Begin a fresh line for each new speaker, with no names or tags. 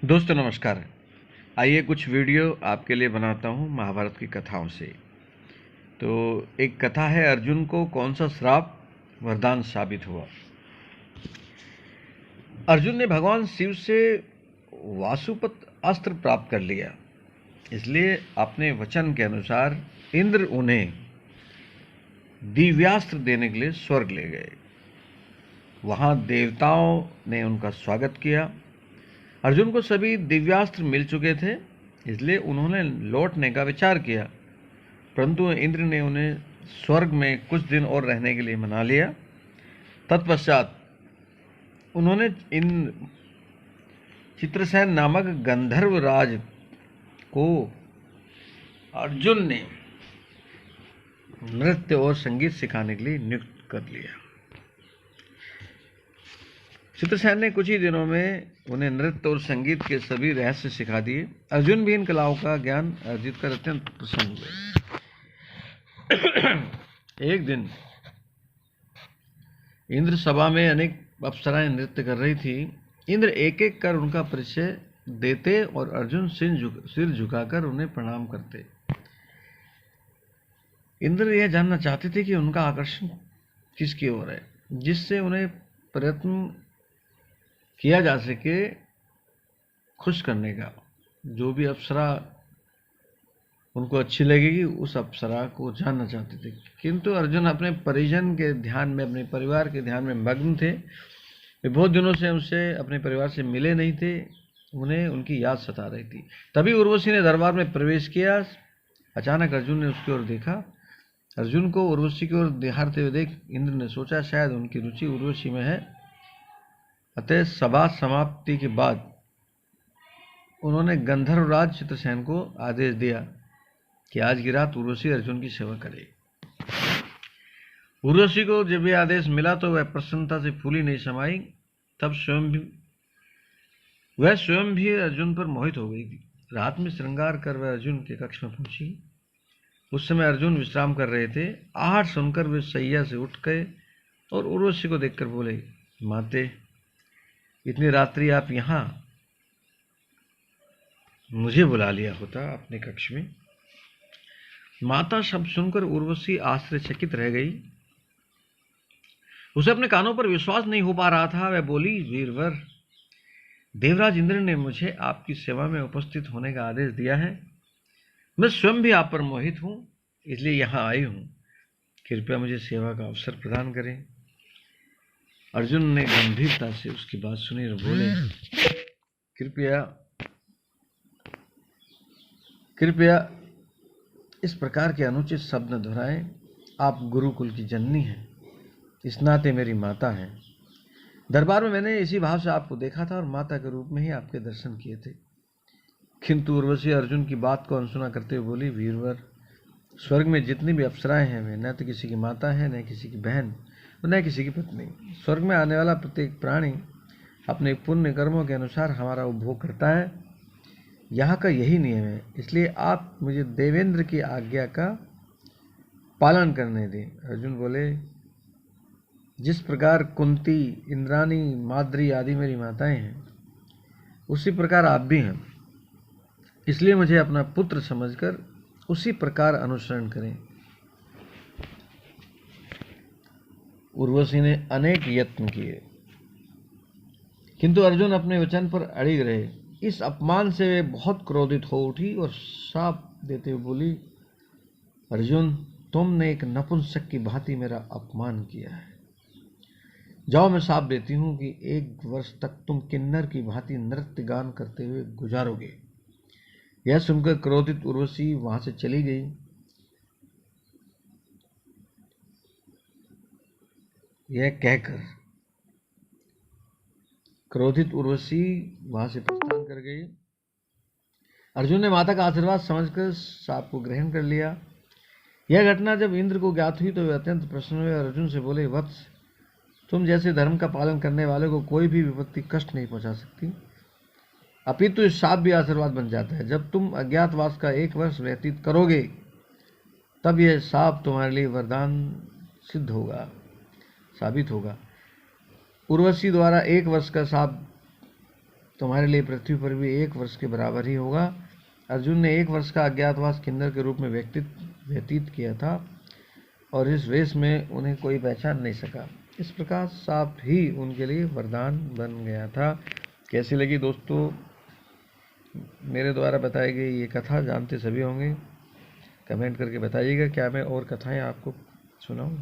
दोस्तों नमस्कार। आइए कुछ वीडियो आपके लिए बनाता हूँ महाभारत की कथाओं से। तो एक कथा है, अर्जुन को कौन सा श्राप वरदान साबित हुआ। अर्जुन ने भगवान शिव से वासुपत अस्त्र प्राप्त कर लिया, इसलिए अपने वचन के अनुसार इंद्र उन्हें दिव्यास्त्र देने के लिए स्वर्ग ले गए। वहाँ देवताओं ने उनका स्वागत किया। अर्जुन को सभी दिव्यास्त्र मिल चुके थे, इसलिए उन्होंने लौटने का विचार किया, परंतु इंद्र ने उन्हें स्वर्ग में कुछ दिन और रहने के लिए मना लिया। तत्पश्चात उन्होंने इन चित्रसेन नामक गंधर्व राज को अर्जुन ने नृत्य और संगीत सिखाने के लिए नियुक्त कर लिया। चित्रसेन ने कुछ ही दिनों में उन्हें नृत्य और संगीत के सभी रहस्य सिखा दिए। अर्जुन भी इन कलाओं का ज्ञान अर्जित कर अत्यंत प्रसन्न हुए। एक दिन इंद्र सभा में अनेक अप्सराएं नृत्य कर रही थी। इंद्र एक एक कर उनका परिचय देते और अर्जुन सिर झुकाकर उन्हें प्रणाम करते। इंद्र यह जानना चाहते थे कि उनका आकर्षण किसकी ओर है, जिससे उन्हें प्रयत्न किया जा सके खुश करने का। जो भी अप्सरा उनको अच्छी लगेगी उस अप्सरा को जानना चाहते थे, किंतु अर्जुन अपने परिजन के ध्यान में, अपने परिवार के ध्यान में मग्न थे। वे बहुत दिनों से उनसे, अपने परिवार से मिले नहीं थे। उन्हें उनकी याद सता रही थी। तभी उर्वशी ने दरबार में प्रवेश किया। अचानक अर्जुन ने उसकी ओर देखा। अर्जुन को उर्वशी की ओर निहारते हुए देख इंद्र ने सोचा शायद उनकी रुचि उर्वशी में है। अतः सभा समाप्ति के बाद उन्होंने गंधर्वराज चित्रसेन को आदेश दिया कि आज की रात उर्वशी अर्जुन की सेवा करे। उर्वशी को जब यह आदेश मिला तो वह प्रसन्नता से फूली नहीं समाई। तब वह स्वयं भी अर्जुन पर मोहित हो गई थी। रात में श्रृंगार कर वह अर्जुन के कक्ष में पहुंची। उस समय अर्जुन विश्राम कर रहे थे। आहट सुनकर वे शैया से उठ गए और उर्वशी को देखकर बोले, माते, इतनी रात्रि आप यहाँ? मुझे बुला लिया होता अपने कक्ष में। माता शब्द सुनकर उर्वशी आश्चर्यचकित रह गई। उसे अपने कानों पर विश्वास नहीं हो पा रहा था। वह बोली, वीरवर, देवराज इंद्र ने मुझे आपकी सेवा में उपस्थित होने का आदेश दिया है। मैं स्वयं भी आप पर मोहित हूं, इसलिए यहाँ आई हूं। कृपया मुझे सेवा का अवसर प्रदान करें। अर्जुन ने गंभीरता से उसकी बात सुनी और बोले, कृपया इस प्रकार के अनुचित शब्द न दोहराएं। आप गुरुकुल की जननी हैं, इस नाते मेरी माता हैं। दरबार में मैंने इसी भाव से आपको देखा था और माता के रूप में ही आपके दर्शन किए थे। किंतु उर्वशी अर्जुन की बात को अनसुना करते हुए बोली, वीरवर, स्वर्ग में जितनी भी अप्सराएं हैं वे न तो किसी की माता है, न किसी की बहन और न किसी की पत्नी। स्वर्ग में आने वाला प्रत्येक प्राणी अपने पुण्य कर्मों के अनुसार हमारा उपभोग करता है। यहाँ का यही नियम है, इसलिए आप मुझे देवेंद्र की आज्ञा का पालन करने दें। अर्जुन बोले, जिस प्रकार कुंती, इंद्राणी, माद्री आदि मेरी माताएं हैं, उसी प्रकार आप भी हैं, इसलिए मुझे अपना पुत्र समझकर उसी प्रकार अनुसरण करें। उर्वशी ने अनेक यत्न किए, किंतु अर्जुन अपने वचन पर अड़िग रहे। इस अपमान से वे बहुत क्रोधित हो उठी और शाप देते हुए बोली, अर्जुन, तुमने एक नपुंसक की भांति मेरा अपमान किया है। जाओ, मैं शाप देती हूं कि 1 वर्ष तक तुम किन्नर की भांति नृत्य गान करते हुए गुजारोगे। यह सुनकर क्रोधित उर्वशी वहां से चली गई। यह कहकर क्रोधित उर्वशी वहां से प्रस्थान कर गई। अर्जुन ने माता का आशीर्वाद समझकर शाप को ग्रहण कर लिया। यह घटना जब इंद्र को ज्ञात हुई तो वे अत्यंत प्रसन्न हुए और अर्जुन से बोले, वत्स, तुम जैसे धर्म का पालन करने वाले को कोई भी विपत्ति कष्ट नहीं पहुंचा सकती, अपितु इस शाप भी आशीर्वाद बन जाता है। जब तुम अज्ञातवास का 1 वर्ष व्यतीत करोगे तब यह शाप तुम्हारे लिए वरदान साबित होगा। उर्वशी द्वारा 1 वर्ष का शाप तुम्हारे लिए पृथ्वी पर भी 1 वर्ष के बराबर ही होगा। अर्जुन ने 1 वर्ष का अज्ञातवास किन्नर के रूप में व्यतीत किया था और इस वेश में उन्हें कोई पहचान नहीं सका। इस प्रकार साप ही उनके लिए वरदान बन गया था। कैसी लगी दोस्तों मेरे द्वारा बताई गई ये कथा? जानते सभी होंगे, कमेंट करके बताइएगा क्या मैं और कथाएं आपको सुनाऊं।